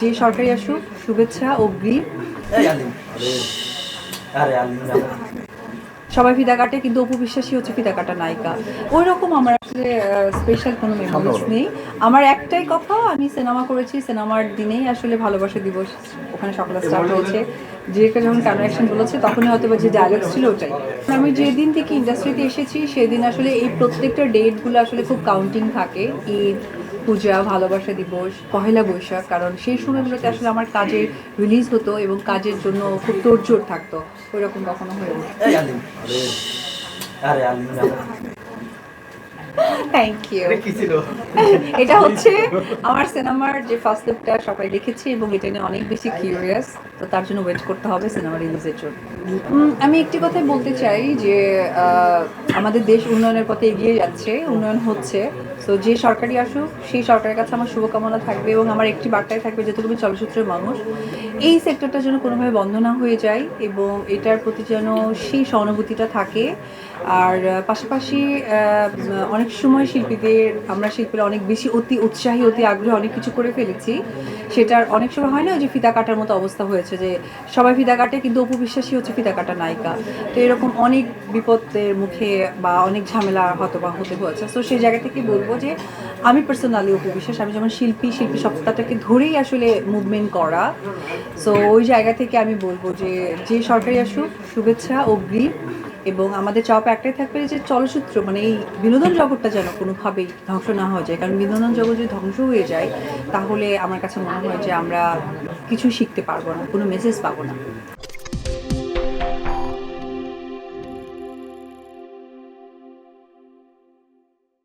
যে সরকারি আসুক, শুভেচ্ছা অগ্রিম। সবাই ফিতা কাটে, কিন্তু অপু বিশ্বাসী হচ্ছে ফিতা কাটা নায়িকা। ওই রকম আমার আসলে স্পেশাল কোনো মেমোরিজ নেই। আমার একটাই কথা, আমি সিনেমা করেছি, সিনেমার দিনেই আসলে ভালোবাসা দিবস ওখানে সকালে স্টার্ট হয়েছে। ডিরেক্টর যখন কানেকশন বলেছে তখনই হয়তো যে ডায়লগ ছিল ওটাই। আমি যেদিন থেকে ইন্ডাস্ট্রিতে এসেছি সেদিন আসলে এই প্রত্যেকটা ডেটগুলো আসলে খুব কাউন্টিং থাকে। ঈদ, পূজা, ভালোবাসা দিবস, পহেলা বৈশাখ, কারণ সেই সময়গুলোতে আসলে আমার কাজের রিলিজ হতো এবং কাজের জন্য খুব তোড়জোড় থাকতো। ওই রকম কখনো হয়ে ওঠে। Thank you. এটা হচ্ছে আমার সিনেমার যে ফার্স্ট লুকটা সবাই দেখেছি এবং এটা নিয়ে অনেক বেশি কিউরিয়াস, তো তার জন্য ওয়েট করতে হবে সিনেমা রিলিজের জন্য। আমি একটি কথাই বলতে চাই যে আমাদের দেশ উন্নয়নের পথে এগিয়ে যাচ্ছে, উন্নয়ন হচ্ছে। তো যে সরকারি আসুক সেই সরকারের কাছে আমার শুভকামনা থাকবে এবং আমার একটি বার্তায় থাকবে, যেহেতু আমি চলচ্চিত্রের মানুষ, এই সেক্টরটা যেন কোনোভাবে বন্ধ না হয়ে যায় এবং এটার প্রতি যেন সেই সহানুভূতিটা থাকে। আর পাশাপাশি অনেক সময় আমরা শিল্পীরা অনেক বেশি অতি উৎসাহী, অতি আগ্রহে অনেক কিছু করে ফেলেছি। সেটার অনেক সময় হয় না যে ফিতা কাটার মতো অবস্থা হয়েছে, যে সবাই ফিতা কাটে কিন্তু অপু বিশ্বাসী হচ্ছে ফিতা কাটা নায়িকা। তো এরকম অনেক বিপদের মুখে বা অনেক ঝামেলা হয়তো বা হতে হয়েছে। তো সেই জায়গা থেকে বলবো যে আমি পার্সোনালি অপু বিশ্বাস, আমি যেমন শিল্পী সত্তাটাকে ধরেই আসলে মুভমেন্ট করা। সো ওই জায়গা থেকে আমি বলবো যে যে সরকারি আসুক, শুভেচ্ছা অগ্রিম। এবং আমাদের চাওয়া একটাই থাকবে যে চলচ্চিত্র মানে এই বিনোদন জগৎটা যেন কোনোভাবেই ধ্বংস না হয়ে যায়, কারণ বিনোদন জগৎ যদি ধ্বংস হয়ে যায় তাহলে আমার কাছে মনে হয় যে আমরা কিছুই শিখতে পারবো না, কোনো মেসেজ পাবো না।